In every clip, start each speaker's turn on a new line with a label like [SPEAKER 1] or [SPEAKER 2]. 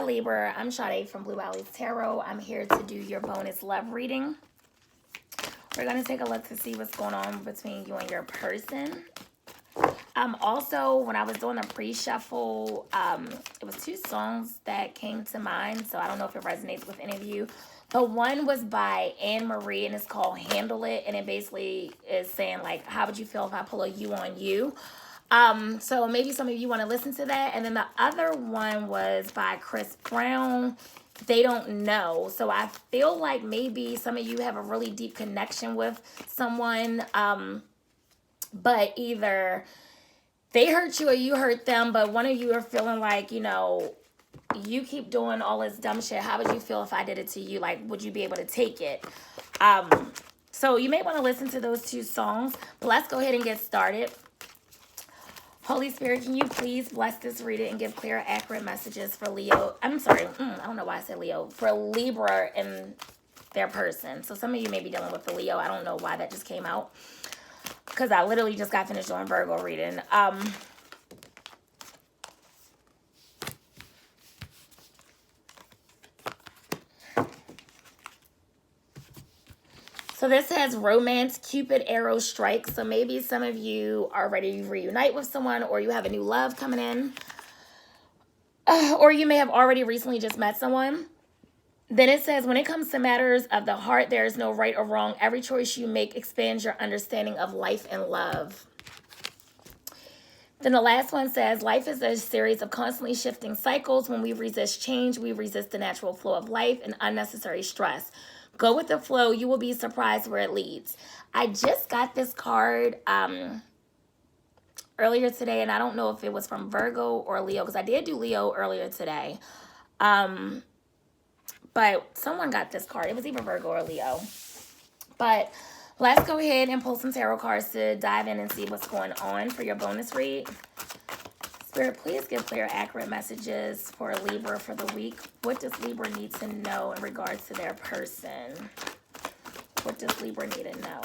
[SPEAKER 1] Libra, I'm Sade from Blue Valley Tarot. I'm here to do your bonus love reading. We're going to take a look to see what's going on between you and your person. Also, when I was doing the pre-shuffle, it was two songs that came to mind, so I don't know if it resonates with any of you. But one was by Anne Marie, and it's called Handle It, and it basically is saying, like, how would you feel if I pull a you on you? So maybe some of you want to listen to that. And then the other one was by Chris Brown, They Don't Know. So I feel like maybe some of you have a really deep connection with someone, but either they hurt you or you hurt them, but one of you are feeling like, you know, you keep doing all this dumb shit. How would you feel if I did it to you? Like, would you be able to take it? So you may want to listen to those two songs, but let's go ahead and get started. Holy Spirit, can you please bless this reading and give clear, accurate messages for Leo? I'm sorry, I don't know why I said Leo. For Libra and their person. So some of you may be dealing with the Leo. I don't know why that just came out, because I literally just got finished doing Virgo reading. So this says romance, Cupid arrow strike. So maybe some of you are ready to reunite with someone, or you have a new love coming in. Or you may have already recently just met someone. Then it says, when it comes to matters of the heart, there is no right or wrong. Every choice you make expands your understanding of life and love. Then the last one says, life is a series of constantly shifting cycles. When we resist change, we resist the natural flow of life and unnecessary stress. Go with the flow. You will be surprised where it leads. I just got this card earlier today, and I don't know if it was from Virgo or Leo, because I did do Leo earlier today. But someone got this card. It was either Virgo or Leo. But let's go ahead and pull some tarot cards to dive in and see what's going on for your bonus read. Spirit, please give clear, accurate messages for Libra for the week. What does Libra need to know in regards to their person? What does Libra need to know?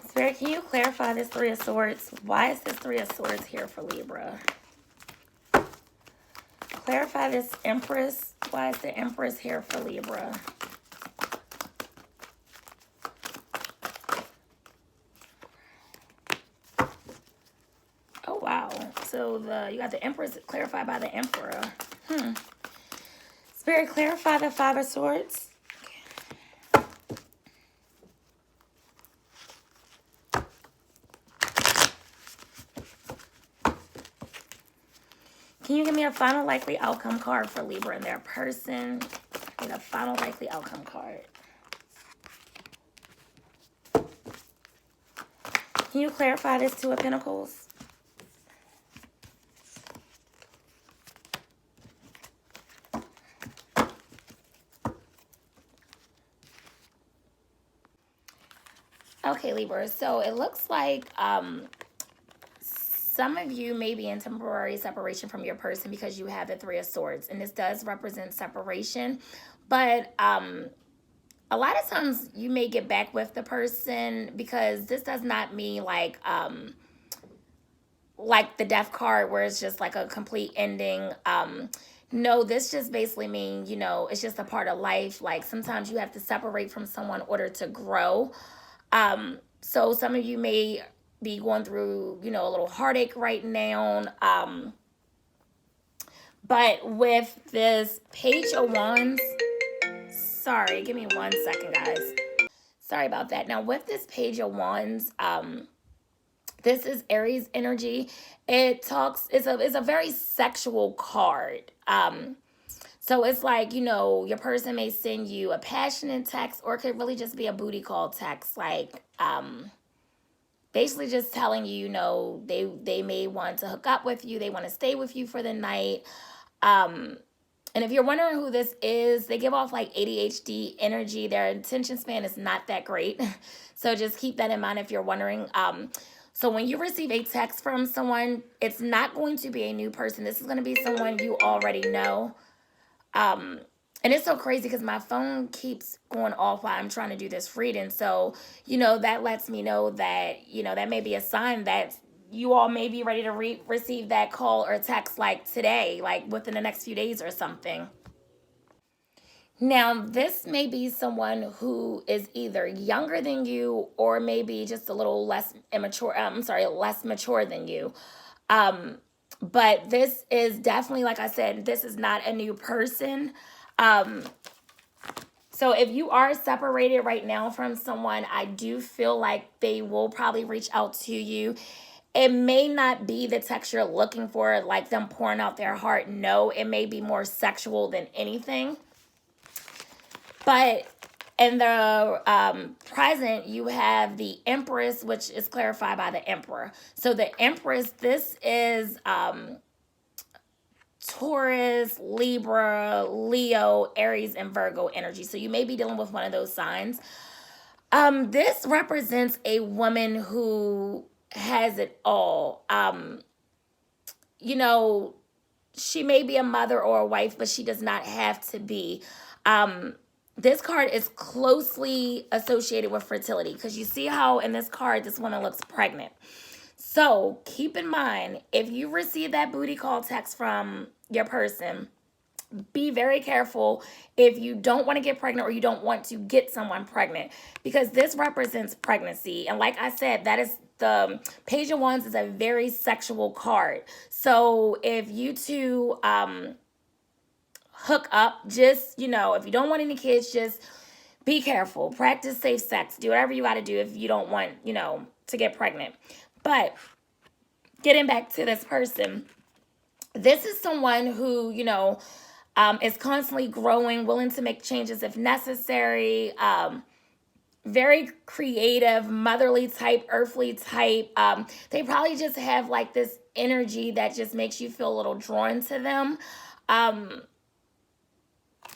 [SPEAKER 1] Spirit, can you clarify this Three of Swords? Why is this Three of Swords here for Libra? Clarify this Empress. Why is the Empress here for Libra? Oh, wow. So you got the Empress clarified by the Emperor. Spirit, clarify the Five of Swords. Can you give me a final likely outcome card for Libra and their person? I need a final likely outcome card. Can you clarify this Two of Pentacles? Okay, Libra. So it looks like some of you may be in temporary separation from your person because you have the Three of Swords. And this does represent separation. But a lot of times you may get back with the person, because this does not mean like the Death card where it's just like a complete ending. No, this just basically means, you know, it's just a part of life. Like sometimes you have to separate from someone in order to grow. So some of you may be going through, you know, a little heartache right now. But with this Page of Wands, sorry, give me 1 second, guys. Sorry about that. Now, with this Page of Wands, this is Aries energy. It's a very sexual card. So it's like, you know, your person may send you a passionate text, or it could really just be a booty call text. Like, basically just telling you, you know, they may want to hook up with you. They want to stay with you for the night. And if you're wondering who this is, they give off like ADHD energy. Their attention span is not that great. So just keep that in mind if you're wondering. So when you receive a text from someone, it's not going to be a new person. This is going to be someone you already know. And it's so crazy because my phone keeps going off while I'm trying to do this reading. So, you know, that lets me know that, you know, that may be a sign that you all may be ready to receive that call or text like today, like within the next few days or something. Now, this may be someone who is either younger than you or maybe just a little less immature. Less mature than you. But this is definitely, like I said, this is not a new person. So if you are separated right now from someone, I do feel like they will probably reach out to you. It may not be the text you're looking for, like them pouring out their heart. No, it may be more sexual than anything. But in the present, you have the Empress, which is clarified by the Emperor. So the Empress, this is Taurus, Libra, Leo, Aries, and Virgo energy. So you may be dealing with one of those signs. This represents a woman who has it all. You know, she may be a mother or a wife, but she does not have to be. This card is closely associated with fertility because you see how in this card, this woman looks pregnant. So keep in mind, if you receive that booty call text from your person, be very careful if you don't want to get pregnant or you don't want to get someone pregnant, because this represents pregnancy. And like I said, that is the Page of Wands is a very sexual card. So if you two hook up, just, you know, if you don't want any kids, just be careful. Practice safe sex. Do whatever you got to do if you don't want, you know, to get pregnant. But getting back to this person, this is someone who, you know, is constantly growing, willing to make changes if necessary, very creative, motherly type, earthly type. They probably just have like this energy that just makes you feel a little drawn to them.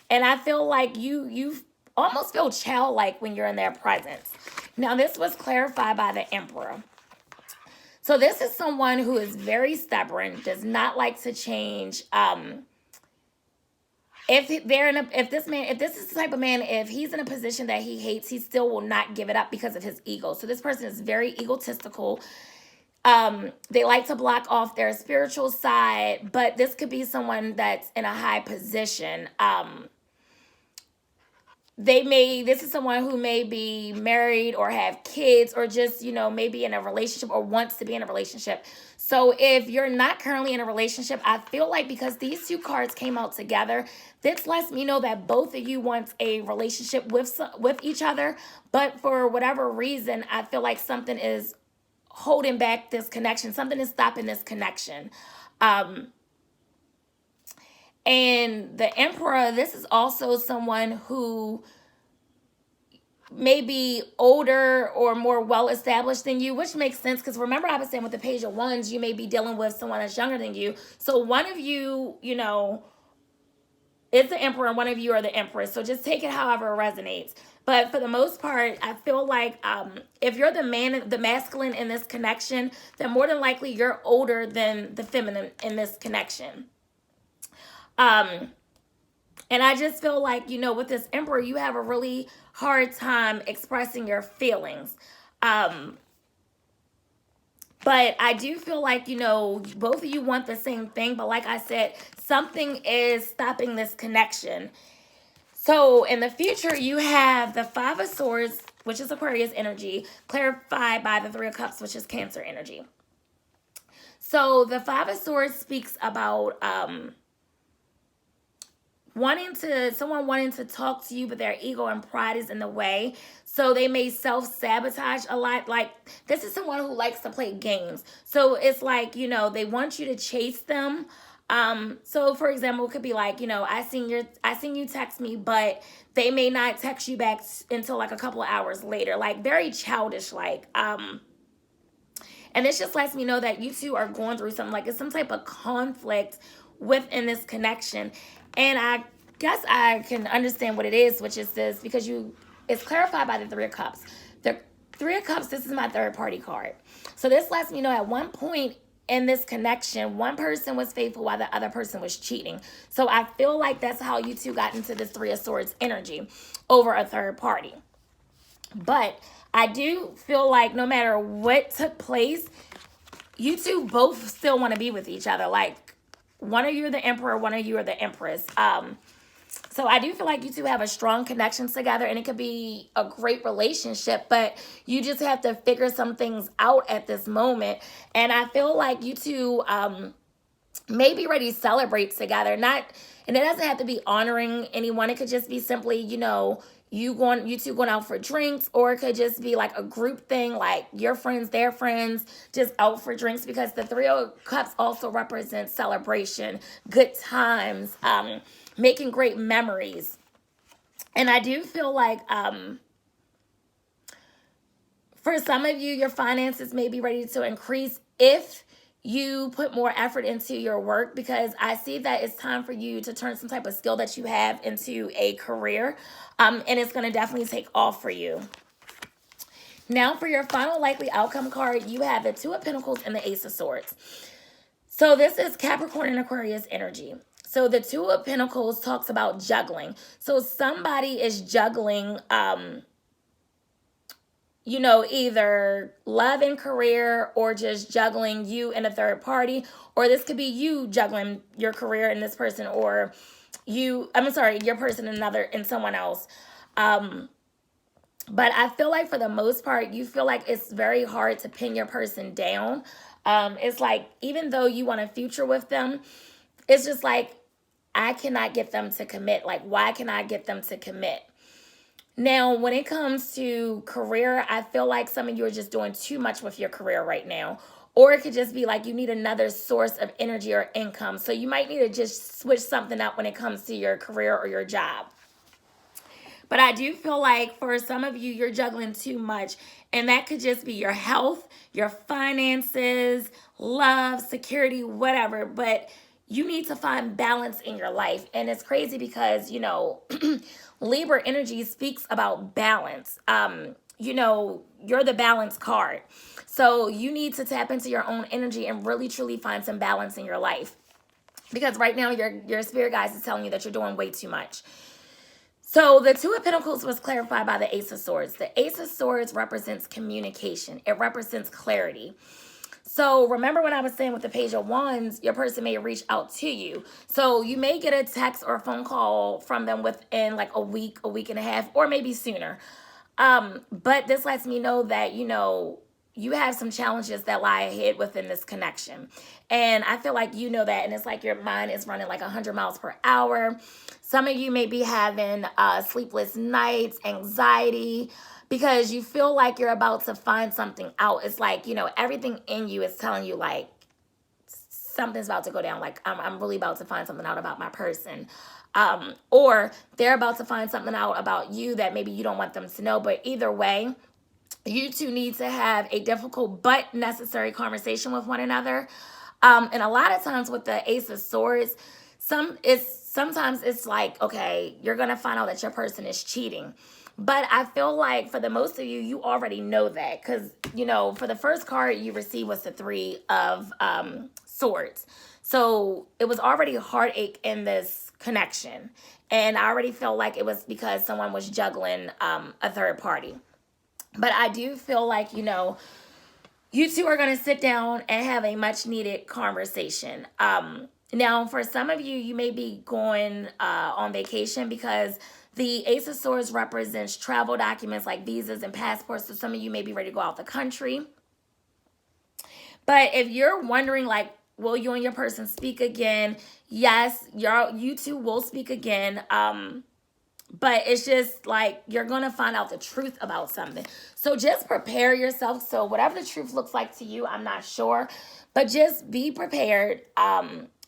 [SPEAKER 1] And I feel like you almost feel childlike when you're in their presence. Now, this was clarified by the Emperor. So this is someone who is very stubborn, does not like to change. If this is the type of man, if he's in a position that he hates, he still will not give it up because of his ego. So this person is very egotistical. They like to block off their spiritual side, but this could be someone that's in a high position. This is someone who may be married or have kids or just, you know, maybe in a relationship or wants to be in a relationship. So if you're not currently in a relationship, I feel like because these two cards came out together, this lets me know that both of you want a relationship with each other. But for whatever reason, I feel like something is holding back this connection. Something is stopping this connection. And the Emperor, this is also someone who may be older or more well-established than you, which makes sense because remember I was saying with the Page of Wands, you may be dealing with someone that's younger than you. So one of you, you know, is the Emperor and one of you are the Empress. So just take it however it resonates. But for the most part, I feel like if you're the man, the masculine in this connection, then more than likely you're older than the feminine in this connection. And I just feel like, you know, with this Emperor, you have a really hard time expressing your feelings. But I do feel like, you know, both of you want the same thing. But like I said, something is stopping this connection. So in the future, you have the Five of Swords, which is Aquarius energy, clarified by the Three of Cups, which is Cancer energy. So the Five of Swords speaks about someone wanting to talk to you, but their ego and pride is in the way. So they may self-sabotage a lot. Like, this is someone who likes to play games. So it's like, you know, they want you to chase them. So for example, it could be like, you know, I seen you text me, but they may not text you back until like a couple of hours later. Like, very childish, like, And this just lets me know that you two are going through something, like it's some type of conflict within this connection. And I guess I can understand what it is, which is this, because it's clarified by the Three of Cups. The Three of Cups, this is my third party card. So this lets me know at one point in this connection, one person was faithful while the other person was cheating. So I feel like that's how you two got into this Three of Swords energy over a third party. But I do feel like no matter what took place, you two both still want to be with each other. Like, one of you are the emperor, one of you are the empress. So I do feel like you two have a strong connection together, and it could be a great relationship, but you just have to figure some things out at this moment. And I feel like you two may be ready to celebrate together. And it doesn't have to be honoring anyone. It could just be simply, you two going out for drinks, or it could just be like a group thing, like your friends, their friends, just out for drinks, because the Three of Cups also represents celebration, good times, making great memories. And I do feel like for some of you, your finances may be ready to increase if you put more effort into your work, because I see that it's time for you to turn some type of skill that you have into a career, and it's going to definitely take off for you. Now for your final likely outcome card, you have the Two of Pentacles and the Ace of Swords. So this is Capricorn and Aquarius energy. So the Two of Pentacles talks about juggling. So somebody is juggling, either love and career, or just juggling you and a third party. Or this could be you juggling your career and this person, or your person and someone else. But I feel like for the most part, you feel like it's very hard to pin your person down. It's like, even though you want a future with them, it's just like, I cannot get them to commit. Like, why can I get them to commit? Now, when it comes to career, I feel like some of you are just doing too much with your career right now. Or it could just be like you need another source of energy or income. So you might need to just switch something up when it comes to your career or your job. But I do feel like for some of you, you're juggling too much. And that could just be your health, your finances, love, security, whatever. But you need to find balance in your life. And it's crazy because, Libra energy speaks about balance. You're the balance card. So you need to tap into your own energy and really, truly find some balance in your life. Because right now, your spirit guides is telling you that you're doing way too much. So the Two of Pentacles was clarified by the Ace of Swords. The Ace of Swords represents communication. It represents clarity. So remember when I was saying with the Page of Wands, your person may reach out to you. So you may get a text or a phone call from them within like a week and a half, or maybe sooner. But this lets me know that, you have some challenges that lie ahead within this connection. And I feel like you know that, and it's like your mind is running like 100 miles per hour. Some of you may be having sleepless nights, anxiety, because you feel like you're about to find something out. It's like, everything in you is telling you like something's about to go down. Like I'm really about to find something out about my person. Or they're about to find something out about you that maybe you don't want them to know. But either way, you two need to have a difficult but necessary conversation with one another. And a lot of times with the Ace of Swords, sometimes it's like, okay, you're going to find out that your person is cheating. But I feel like for the most of you, you already know that. Because, for the first card you received was the Three of Swords. So it was already heartache in this connection. And I already felt like it was because someone was juggling a third party. But I do feel like, you two are going to sit down and have a much needed conversation. Now, for some of you, you may be going on vacation, because the Ace of Swords represents travel documents like visas and passports. So some of you may be ready to go out the country. But if you're wondering, like, will you and your person speak again? Yes, you two will speak again. But it's just like you're going to find out the truth about something. So just prepare yourself. So whatever the truth looks like to you, I'm not sure. But just be prepared.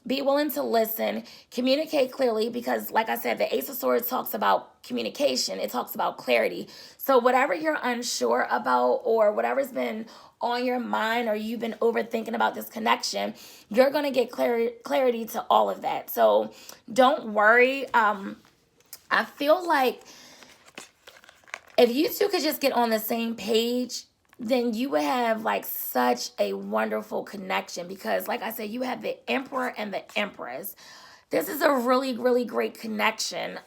[SPEAKER 1] Be willing to listen, communicate clearly, because like I said, the Ace of Swords talks about communication. It talks about clarity. So whatever you're unsure about or whatever's been on your mind or you've been overthinking about this connection, you're going to get clarity to all of that. So don't worry. I feel like if you two could just get on the same page, then you would have like such a wonderful connection, because like I said, you have the Emperor and the Empress. This is a really, really great connection.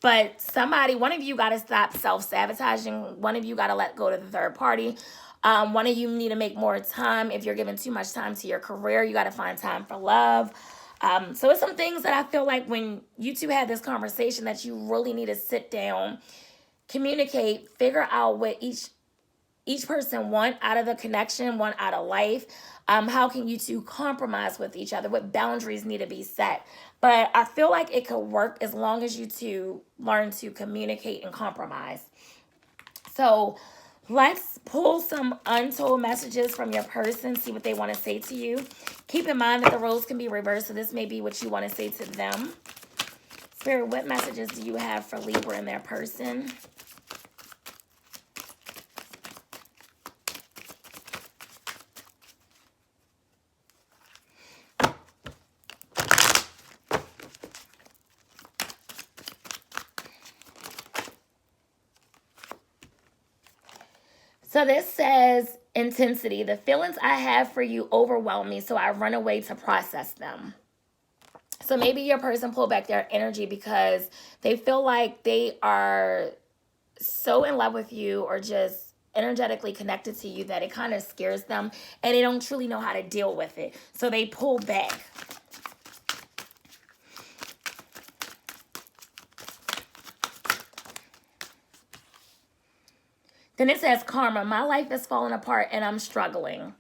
[SPEAKER 1] But one of you got to stop self-sabotaging. One of you got to let go to the third party. One of you need to make more time. If you're giving too much time to your career, you got to find time for love. So it's some things that I feel like when you two have this conversation that you really need to sit down, communicate, figure out what each person want out of the connection, want out of life. How can you two compromise with each other? What boundaries need to be set? But I feel like it could work as long as you two learn to communicate and compromise. So let's pull some untold messages from your person, see what they want to say to you. Keep in mind that the roles can be reversed, so this may be what you want to say to them. Spirit, what messages do you have for Libra and their person? So this says intensity. The feelings I have for you overwhelm me, so I run away to process them. So maybe your person pulled back their energy because they feel like they are so in love with you or just energetically connected to you that it kind of scares them and they don't truly know how to deal with it. So they pull back. Then it says karma. My life is falling apart and I'm struggling.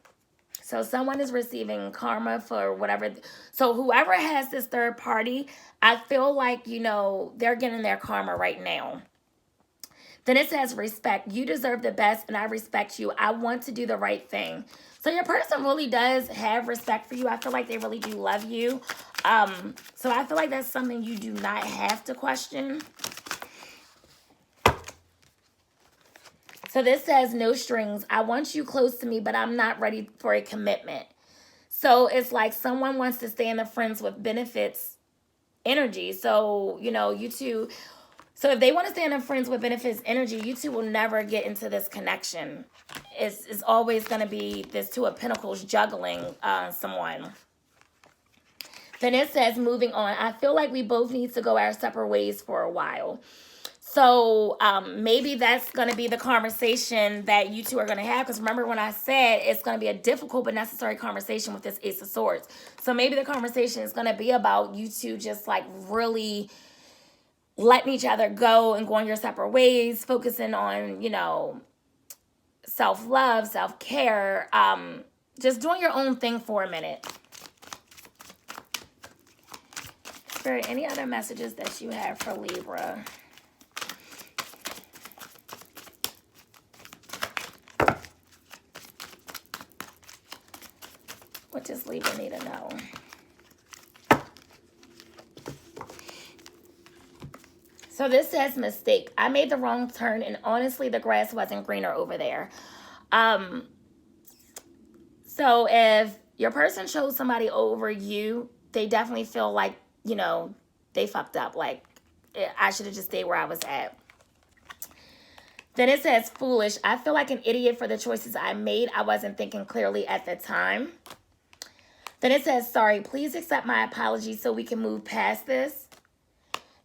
[SPEAKER 1] So someone is receiving karma for whatever. So whoever has this third party, I feel like, they're getting their karma right now. Then it says respect. You deserve the best and I respect you. I want to do the right thing. So your person really does have respect for you. I feel like they really do love you. So I feel like that's something you do not have to question. So this says no strings. I want you close to me, but I'm not ready for a commitment. So it's like someone wants to stay in the friends with benefits energy. So, you two. So if they want to stay in the friends with benefits energy, you two will never get into this connection. It's always going to be this Two of Pentacles juggling someone. Then it says moving on. I feel like we both need to go our separate ways for a while. So maybe that's going to be the conversation that you two are going to have. Because remember when I said it's going to be a difficult but necessary conversation with this Ace of Swords. So maybe the conversation is going to be about you two just like really letting each other go and going your separate ways. Focusing on, self-love, self-care. Just doing your own thing for a minute. Spirit, any other messages that you have for Libra? What does Libra need to know? So this says mistake. I made the wrong turn and honestly the grass wasn't greener over there. So if your person chose somebody over you, they definitely feel like, they fucked up. Like, I should have just stayed where I was at. Then it says foolish. I feel like an idiot for the choices I made. I wasn't thinking clearly at the time. Then it says, sorry, please accept my apology so we can move past this.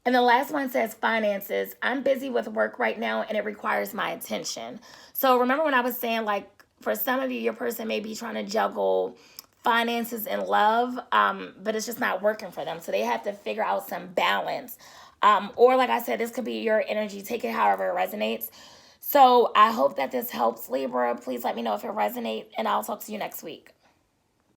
[SPEAKER 1] And the last one says finances. I'm busy with work right now and it requires my attention. So remember when I was saying, like, for some of you, your person may be trying to juggle finances and love, but it's just not working for them. So they have to figure out some balance. Or like I said, this could be your energy. Take it however it resonates. So I hope that this helps, Libra. Please let me know if it resonates and I'll talk to you next week.